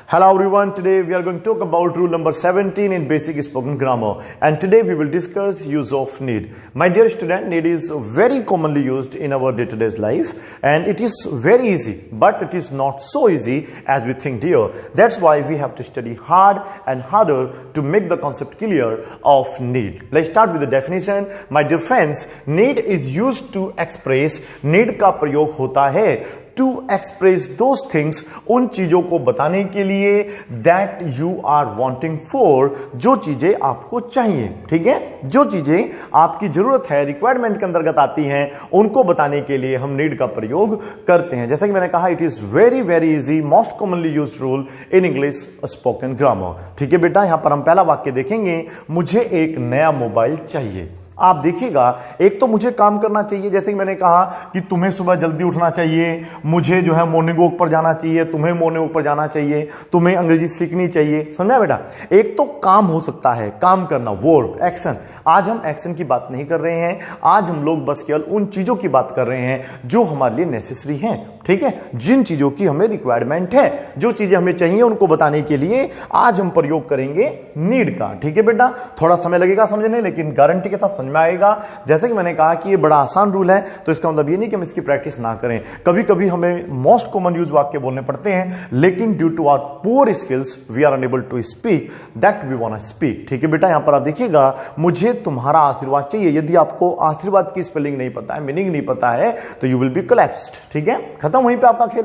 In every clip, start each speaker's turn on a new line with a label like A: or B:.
A: Hello everyone, today we are going to talk about rule number 17 in basic spoken grammar, and today we will discuss use of need. My dear student, need is very commonly used in our day-to-day life and it is very easy, but it is not so easy as we think dear. That's why we have to study hard and harder to make the concept clear of need. Let's start with the definition. My dear friends, need is used to express, need का प्रयोग होता है to express those things, उन चीजों को बताने के लिए that you are wanting for, जो चीजें आपको चाहिए, ठीक है, जो चीजें आपकी जरूरत है, रिक्वायरमेंट के अंतर्गत आती हैं, उनको बताने के लिए हम नीड का प्रयोग करते हैं। जैसा कि मैंने कहा, it is very very easy, most commonly used rule in English spoken grammar. ठीक है बेटा, यहां पर हम पहला वाक्य देखेंगे, मुझे एक नया मोबाइल चाहिए। आप देखिएगा, एक तो मुझे काम करना चाहिए, जैसे कि मैंने कहा कि तुम्हें सुबह जल्दी उठना चाहिए, मुझे जो है मॉर्निंग वॉक पर जाना चाहिए, तुम्हें मॉर्निंग वॉक पर जाना चाहिए, तुम्हें अंग्रेजी सीखनी चाहिए। समझा बेटा? एक तो काम हो सकता है, काम करना, वर्ब, एक्शन। आज हम एक्शन की बात नहीं कर रहे हैं, आज हम लोग बस केवल उन चीजों की बात कर रहे हैं जो हमारे लिए नेसेसरी हैं, ठीक है, जिन चीजों की हमें रिक्वायरमेंट है, जो चीजें हमें चाहिए उनको बताने के लिए आज हम प्रयोग करेंगे नीड का। ठीक है बेटा, थोड़ा समय लगेगा समझने, लेकिन गारंटी के साथ समझ में आएगा। जैसे कि मैंने कहा कि ये बड़ा आसान रूल है, तो इसका मतलब ये नहीं कि हम इसकी प्रैक्टिस ना करें। कभी कभी हमें मोस्ट कॉमन यूज वाक्य बोलने पड़ते हैं, लेकिन due to our poor skills we are unable to speak that we want to speak. ठीक है बेटा, यहां पर आप देखिएगा, मुझे तुम्हारा आशीर्वाद चाहिए। यदि आपको आशीर्वाद की स्पेलिंग नहीं पता है, मीनिंग नहीं पता है, तो यू विल बी कोलैप्स्ड। ठीक है, खत्म वहीं पे आपका खेल।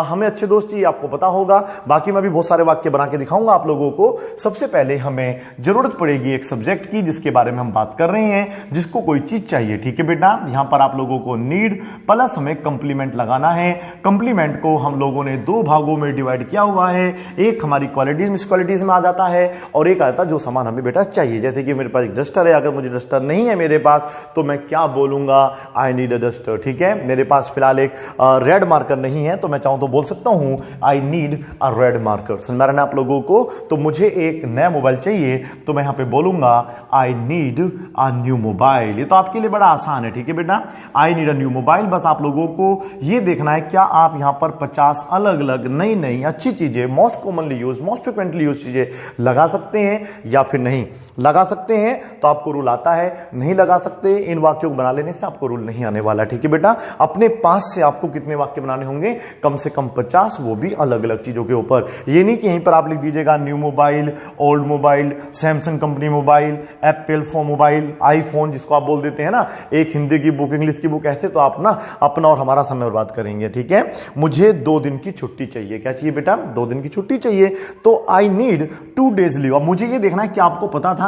A: हमें अच्छे दोस्त चाहिए, आपको पता होगा। बाकी मैं भी बहुत सारे वाक्य बना के दिखाऊंगा आप लोगों को। सबसे पहले हमें जरूरत पड़ेगी एक सब्जेक्ट की, जिसके बारे में हम बात कर रहे हैं, जिसको कोई चीज चाहिए। ठीक है बेटा, यहां पर आप लोगों को नीड प्लस हमें कंप्लीमेंट लगाना है। कंप्लीमेंट को हम लोगों ने दो भागों में डिवाइड किया हुआ है, एक हमारी क्वालिटीज मिस क्वालिटीज में आ जाता है, और एक आता है जो सामान हमें बेटा चाहिए। जैसे कि मेरे पास एक डस्टर है, अगर मुझे डस्टर नहीं है मेरे पास, तो मैं क्या बोलूंगा? I need a duster. ठीक है, मेरे पास फिलहाल एक रेड मार्कर नहीं है, तो मैं चाहूं तो बोल सकता हूं I need a red marker. समझ में आ रहा है आप लोगों को? तो मुझे एक नया मोबाइल चाहिए, तो मैं यहां पे बोलूंगा I need a new mobile. ये तो आपके लिए बड़ा आसान है। ठीक है बेटा, I need a new mobile. बस आप लोगों को ये देखना है, क्या आप यहां पर 50 अलग अलग नई नई अच्छी चीजें, most commonly use, most frequently use चीजें लगा सकते हैं या फिर नहीं लगा सकते हैं, तो आपको रूल आता है। नहीं लगा सकते, इन वाक्यों को बना लेने से आपको रूल नहीं आने वाला। ठीक है बेटा, अपने पास से आपको कितने वाक्य बनाने होंगे? कम से कम 50, वो भी अलग अलग चीजों के ऊपर। ये नहीं कि यहीं पर आप लिख दीजिएगा new mobile, old mobile, Samsung company mobile, Apple phone mobile, iPhone जिसको आप बोल देते हैं ना, एक हिंदी की बुक, इंग्लिश की बुक, ऐसे तो आप ना अपना और हमारा समय बर्बाद करेंगे। ठीक है, मुझे 2 दिन की छुट्टी चाहिए। क्या चाहिए बेटा? 2 दिन की छुट्टी चाहिए, तो आई नीड 2 days लीव। अब मुझे ये देखना है कि आपको पता था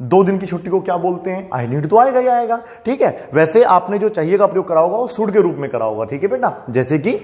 A: 2 दिन की छुट्टी को क्या बोलते हैं? आई नीड तो आएगा ही आएगा। ठीक है, वैसे आपने जो चाहिए का प्रयोग करा होगा वो शुड के रूप में करा होगा। ठीक है बेटा, जैसे कि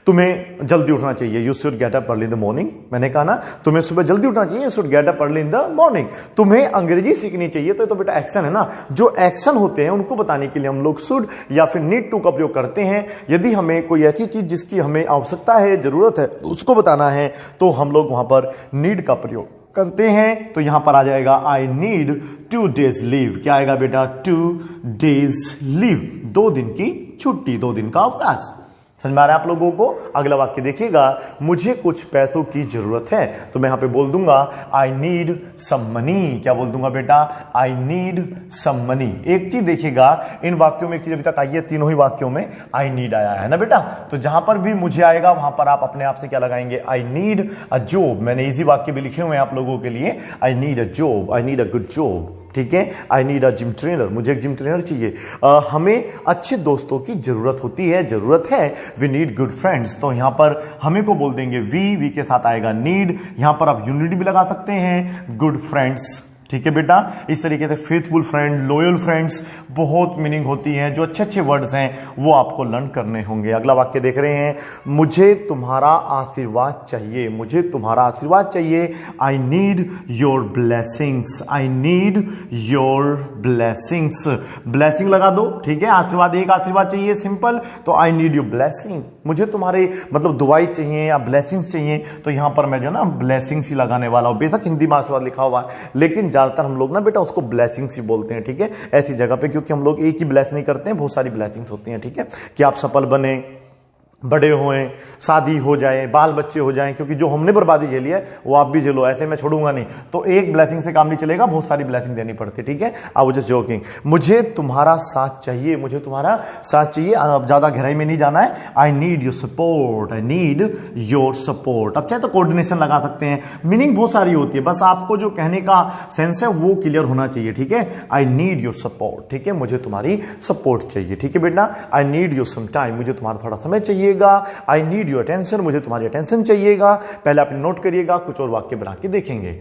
A: तुम्हें जल्दी उठना चाहिए, you should get up early in the morning. मैंने कहा ना, तुम्हें सुबह जल्दी उठना चाहिए, you should get up early in the morning. तुम्हें अंग्रेजी सीखनी चाहिए, तो ये तो बेटा एक्शन है ना। जो एक्शन होते हैं उनको बताने के लिए हम लोग शुड या फिर नीड टू का प्रयोग करते हैं। यदि हमें कोई ऐसी चीज जिसकी हमें आवश्यकता है, जरूरत है, उसको बताना है, तो हम लोग वहां पर नीड का प्रयोग करते हैं। तो यहां पर आ जाएगा आई नीड 2 days लीव। क्या आएगा बेटा? 2 days लीव, 2 दिन की छुट्टी, 2 दिन का अवकाश। समझ में आ रहा है आप लोगों को? अगला वाक्य देखिएगा, मुझे कुछ पैसों की जरूरत है, तो मैं यहां पे बोल दूंगा आई नीड सम मनी। क्या बोल दूंगा बेटा? I need some money. एक चीज देखिएगा, इन वाक्यों में एक चीज अभी तक आई है, तीनों ही वाक्यों में आई नीड आया है ना बेटा। तो जहां पर भी मुझे आएगा वहां पर आप अपने आप से क्या लगाएंगे? I need a job. मैंने इजी वाक्य भी लिखे हुए हैं आप लोगों के लिए, I need a job, I need a good job. ठीक है, I need a gym trainer, मुझे एक जिम ट्रेनर चाहिए। हमें अच्छे दोस्तों की जरूरत होती है, जरूरत है, वी नीड गुड फ्रेंड्स। तो यहां पर हमें को बोल देंगे वी के साथ आएगा नीड। यहां पर आप यूनिट भी लगा सकते हैं, गुड फ्रेंड्स। ठीक है बेटा, इस तरीके से फेथफुल फ्रेंड, लॉयल फ्रेंड्स, बहुत मीनिंग होती है। जो अच्छे अच्छे वर्ड्स हैं वो आपको लर्न करने होंगे। अगला वाक्य देख रहे हैं, मुझे तुम्हारा आशीर्वाद चाहिए, मुझे तुम्हारा आशीर्वाद चाहिए। आई need your blessings, I need your blessings. Blessing लगा दो। ठीक है, आशीर्वाद, एक आशीर्वाद चाहिए, सिंपल, तो आई नीड योर ब्लेसिंग। मुझे तुम्हारे मतलब दुआई चाहिए या ब्लेसिंग्स चाहिए, तो यहां पर मैं जो ना ब्लेसिंग्स ही लगाने वाला हूं। बेशक हिंदी में आशीर्वाद लिखा हुआ है, लेकिन ज्यादातर हम लोग ना बेटा उसको ब्लेसिंग्स ही बोलते हैं। ठीक है, ऐसी जगह पे, क्योंकि हम लोग एक ही ब्लेस नहीं करते हैं, बहुत सारी ब्लेसिंग्स होती हैं। ठीक है, कि आप सफल बने, बड़े होएं, शादी हो जाए, बाल बच्चे हो जाएं, क्योंकि जो हमने बर्बादी झेली है वो आप भी झेलो, ऐसे मैं छोड़ूंगा नहीं। तो एक ब्लेसिंग से काम नहीं चलेगा, बहुत सारी ब्लेसिंग देनी पड़ती, ठीक है। I was just joking. मुझे तुम्हारा साथ चाहिए, मुझे तुम्हारा साथ चाहिए। अब ज्यादा गहराई में नहीं जाना है। आई need your support, I need your support. अब चाहे तो कोऑर्डिनेशन लगा सकते हैं, मीनिंग बहुत सारी होती है, बस आपको जो कहने का सेंस है वो क्लियर होना चाहिए, ठीक है। आई नीड योर सपोर्ट, ठीक है, मुझे तुम्हारी सपोर्ट चाहिए, ठीक है बेटा। I need your some time, मुझे तुम्हारा थोड़ा समय चाहिए। आई नीड योर अटेंशन, मुझे तुम्हारी अटेंशन चाहिएगा। पहले आप नोट करिएगा, कुछ और वाक्य बना के देखेंगे।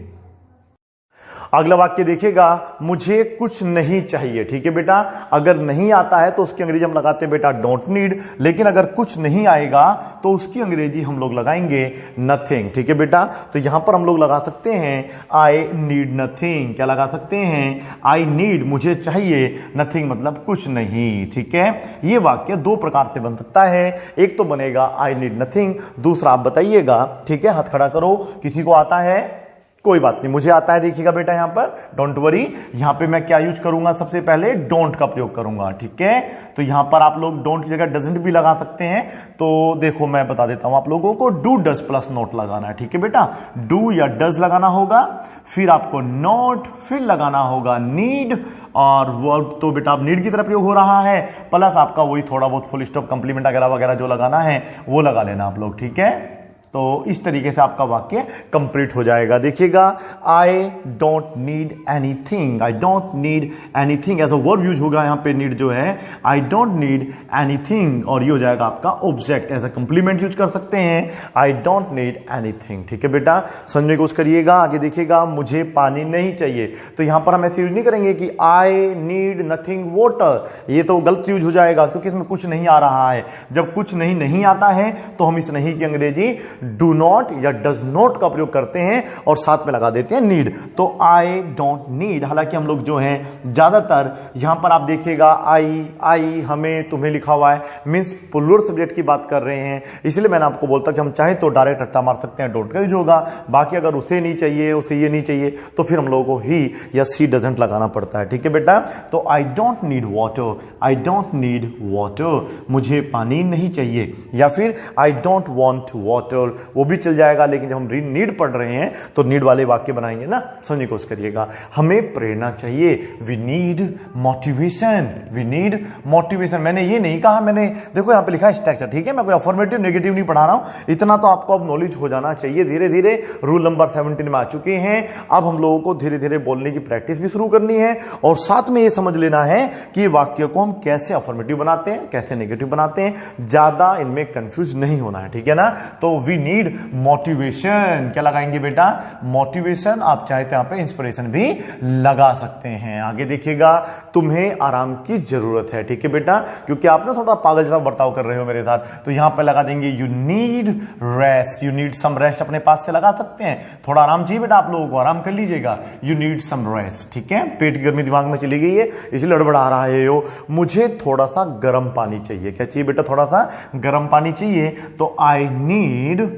A: अगला वाक्य देखिएगा, मुझे कुछ नहीं चाहिए, ठीक है बेटा। अगर नहीं आता है तो उसकी अंग्रेजी हम लगाते हैं बेटा डोंट नीड, लेकिन अगर कुछ नहीं आएगा तो उसकी अंग्रेजी हम लोग लगाएंगे नथिंग, ठीक है बेटा। तो यहां पर हम लोग लगा सकते हैं आई नीड नथिंग। क्या लगा सकते हैं? आई नीड, मुझे चाहिए, नथिंग मतलब कुछ नहीं, ठीक है। यह वाक्य दो प्रकार से बन सकता है। एक तो बनेगा आई नीड नथिंग, दूसरा आप बताइएगा, ठीक है। हाथ खड़ा करो, किसी को आता है? कोई बात नहीं, मुझे आता है। देखिएगा बेटा यहां पर डोंट वरी, यहां पे मैं क्या यूज करूंगा? सबसे पहले डोंट का प्रयोग करूंगा, ठीक है। तो यहां पर आप लोग डोंट की जगह डजंट भी लगा सकते हैं। तो देखो मैं बता देता हूं आप लोगों को, डू डज प्लस नोट लगाना है, ठीक है बेटा। डू या डज लगाना होगा, फिर आपको नोट, फिर लगाना होगा नीड, और वर्ब तो बेटा आप नीड की तरफ प्रयोग हो रहा है, प्लस आपका वही थोड़ा बहुत फुल स्टॉप कंप्लीमेंट वगैरह वगैरह जो लगाना है वो लगा लेना आप लोग, ठीक है। तो इस तरीके से आपका वाक्य कंप्लीट हो जाएगा। देखिएगा, I don't need anything, I don't need anything as a verb use होगा यहां पे। नीड जो है आई डोंट नीड एनीथिंग, और ये हो जाएगा आपका object, as a complement use कर सकते हैं। आई डोंट नीड एनीथिंग, ठीक है बेटा। समझने की कोशिश करिएगा। आगे देखिएगा, मुझे पानी नहीं चाहिए, तो यहां पर हम ऐसे यूज नहीं करेंगे कि आई नीड नथिंग वाटर, ये तो गलत यूज हो जाएगा क्योंकि इसमें कुछ नहीं आ रहा है। जब कुछ नहीं आता है तो हम इस नहीं की अंग्रेजी डू नॉट या डज नॉट का प्रयोग करते हैं और साथ में लगा देते हैं नीड। तो आई डोंट नीड, हालांकि हम लोग जो हैं ज्यादातर यहां पर आप देखिएगा आई हमें तुम्हें लिखा हुआ है, मींस प्लूरल सब्जेक्ट की बात कर रहे हैं, इसलिए मैंने आपको बोलता कि हम चाहे तो डायरेक्ट रट्टा मार सकते हैं, डोंट का यूज होगा। बाकी अगर उसे नहीं चाहिए, उसे ये नहीं चाहिए, तो फिर हम लोगों को ही या सी डजंट लगाना पड़ता है, ठीक है बेटा। तो आई don't need water, I don't need water, मुझे पानी नहीं चाहिए, या फिर आई डोंट वांट वाटर, वो भी चल जाएगा। लेकिन जब हम नीड पढ़ रहे हैं तो नीड वाले वाक्य बनाएंगे ना, समझने की कोशिश करिएगा। हमें प्रेरणा चाहिए, we need motivation, we need motivation. मैंने ये नहीं कहा, मैंने देखो यहां पे लिखा है स्ट्रक्चर, ठीक है। मैं कोई अफर्मेटिव नेगेटिव नहीं पढ़ा रहा हूं, इतना तो आपको अब नॉलेज हो जाना चाहिए। धीरे धीरे रूल नंबर 17 में आ चुके हैं। अब हम लोगों को धीरे धीरे बोलने की प्रैक्टिस भी शुरू करनी है, और साथ में ये समझ लेना है कि वाक्य को हम कैसे अफर्मेटिव बनाते हैं, कैसे नेगेटिव बनाते हैं। ज्यादा इनमें कंफ्यूज नहीं होना है, ठीक है ना। तो वी नीड मोटिवेशन, क्या लगाएंगे बेटा? मोटिवेशन। आप चाहते हैं यहां पे इंस्पिरेशन भी लगा सकते हैं। आगे देखिएगा, तुम्हें आराम की जरूरत है, ठीक है बेटा, क्योंकि आप ना थोड़ा पागल जैसा बर्ताव कर रहे हो मेरे साथ, तो यहां पे लगा देंगे you need rest, you need some rest अपने पास से लगा सकते हैं। थोड़ा आराम चाहिए बेटा आप लोगों को, आराम कर लीजिएगा, यू नीड सम रेस्ट, ठीक है। पेट की गर्मी दिमाग में चली गई है इसलिए लड़बड़ा रहा है यो। मुझे थोड़ा सा गर्म पानी चाहिए, क्या चाहिए बेटा? थोड़ा सा गर्म पानी चाहिए। तो I need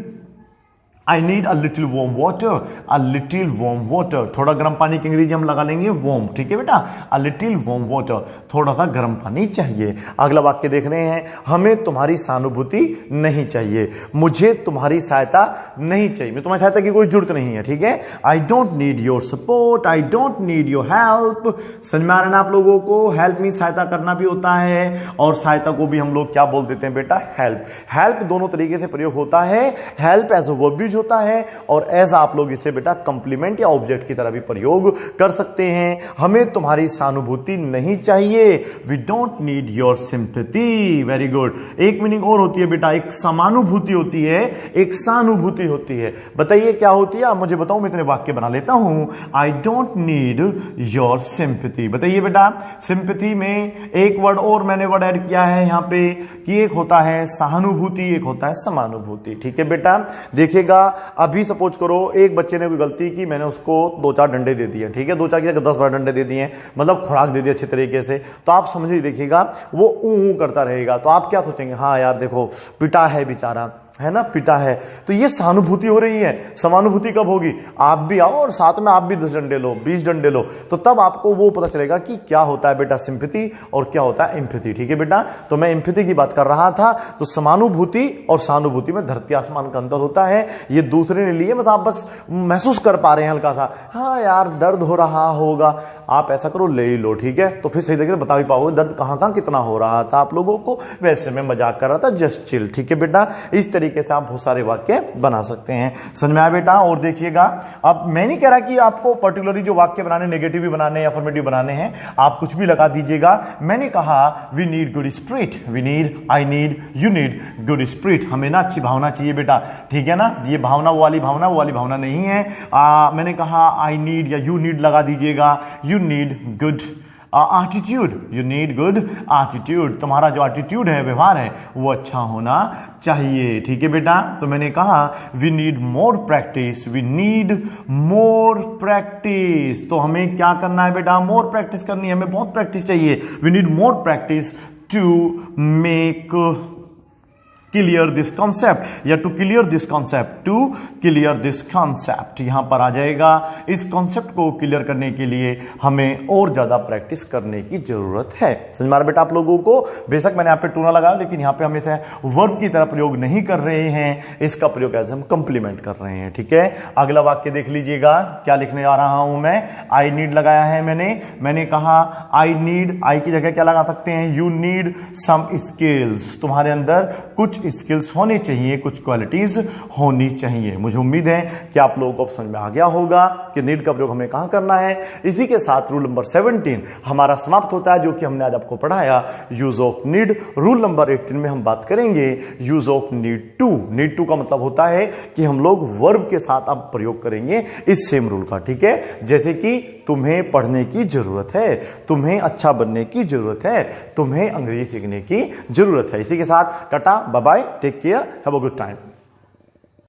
A: a little warm water, a little warm water. थोड़ा गर्म पानी की अंग्रेजी हम लगा लेंगे वार्म, ठीक है बेटा। अ लिटिल वार्म वाटर, थोड़ा सा गर्म पानी चाहिए। अगला वाक्य देख रहे हैं, हमें तुम्हारी सहानुभूति नहीं चाहिए, मुझे तुम्हारी सहायता नहीं चाहिए, मैं तुम्हारी सहायता की कोई जरूरत नहीं है, ठीक है। आई don't need your support, I don't need your help. समझ में आ रहा है ना आप लोगों को? हेल्प मीन सहायता करना भी होता है, और सहायता को भी हम लोग क्या बोल देते हैं बेटा? हेल्प। हेल्प दोनों तरीके से प्रयोग होता है। हेल्प एज अ वर्ब होता है, और एज आप लोग इसे बेटा कंप्लीमेंट या ऑब्जेक्ट की तरह भी प्रयोग कर सकते हैं। हमें तुम्हारी सहानुभूति नहीं चाहिए, we don't need your sympathy. Very good. एक मीनिंग और होती है बेटा, एक समानुभूति होती है, एक सहानुभूति होती है। बताइए क्या होती है? आप मुझे बताओ, मैं इतने वाक्य बना लेता हूं। आई डोंट नीड योर सिंपैथी। बताइए बेटा, सिंपैथी में एक वर्ड और मैंने वर्ड ऐड किया है यहां पे कि एक होता है सहानुभूति, एक होता है समानुभूति, ठीक है बेटा। देखिएगा, बेटा अभी सपोज करो एक बच्चे ने कोई गलती की, मैंने उसको 2-4 डंडे दे दिए, ठीक है, 2-4 की जगह 10-12 डंडे दे दिए, मतलब खुराक दे दी अच्छे तरीके से, तो आप समझ ही देखिएगा वो ऊ करता रहेगा, तो आप क्या सोचेंगे, हाँ यार देखो पिटा है बेचारा, है ना, पिटा है। तो ये सहानुभूति हो रही है। समानुभूति कब होगी, आप भी आओ और साथ में आप भी 10 डंडे लो, 20 डंडे लो, तो तब आपको वो पता चलेगा कि क्या होता है बेटा सिंपैथी और क्या होता है एम्पैथी। ठीक है बेटा, तो मैं एम्पैथी की बात कर रहा था। तो समानुभूति और सहानुभूति में धरती आसमान का अंतर होता है। ये दूसरे ने लिए, मतलब आप बस महसूस कर पा रहे हैं हल्का सा, हाँ यार दर्द हो रहा होगा, आप ऐसा करो ले ही लो, ठीक है, तो फिर सही तरीके से बता भी पाओगे दर्द कहां कहां कितना हो रहा था आप लोगों को। वैसे मैं मजाक कर रहा था, जस्ट चिल। ठीक है बेटा, इस तरीके से आप बहुत सारे वाक्य बना सकते हैं। समझ में आया बेटा। और देखिएगा, अब मैं नहीं कह रहा कि आपको पर्टिकुलरली जो वाक्य बनाने नेगेटिव भी बनाने या अफर्मेटिव बनाने हैं, आप कुछ भी लगा दीजिएगा। मैंने कहा we need good spirit, we need, I need, you need good spirit. हमें ना अच्छी भावना चाहिए बेटा, ठीक है ना, ये भावना वो वाली भावना नहीं है। मैंने कहा आई नीड या यू नीड लगा दीजिएगा, you need good attitude, you need good attitude. तुम्हारा जो एटीट्यूड है, व्यवहार है, वो अच्छा होना चाहिए। ठीक है बेटा, तो मैंने कहा we need more practice, we need more practice. तो हमें क्या करना है बेटा, मोर प्रैक्टिस करनी है, हमें बहुत प्रैक्टिस चाहिए। We need more practice to make clear this concept, या to clear this concept, to clear this concept यहां पर आ जाएगा। इस कॉन्सेप्ट को क्लियर करने के लिए हमें और ज्यादा प्रैक्टिस करने की जरूरत है। समझ में आ रहा बेटा आप लोगों को। बेशक मैंने यहां पे टू ना लगाया, लेकिन यहां पे हम इसे वर्ब की तरह प्रयोग नहीं कर रहे हैं, इसका प्रयोग ऐसे हम कंप्लीमेंट कर रहे हैं। ठीक है, अगला वाक्य देख लीजिएगा, क्या लिखने जा रहा हूं मैं। आई नीड लगाया है मैंने कहा आई नीड, आई की जगह क्या लगा सकते हैं, यू नीड सम स्किल्स। तुम्हारे अंदर कुछ स्किल्स होने चाहिए, कुछ क्वालिटीज होनी चाहिए। मुझे उम्मीद है कि आप लोगों को समझ में आ गया होगा कि नीड का प्रयोग हमें कहां करना है। इसी के साथ रूल नंबर 17 हमारा समाप्त होता है, जो कि हमने आज आपको पढ़ाया, use of need. Rule number 18 में हम बात करेंगे use of need to. Need to का मतलब होता है कि हम लोग वर्ब के साथ अब प्रयोग करेंगे इस सेम रूल का। ठीक है, जैसे कि तुम्हें पढ़ने की जरूरत है, तुम्हें अच्छा बनने की जरूरत है, तुम्हें अंग्रेजी सीखने की जरूरत है। इसी के साथ tata bye bye, take care, have a good time.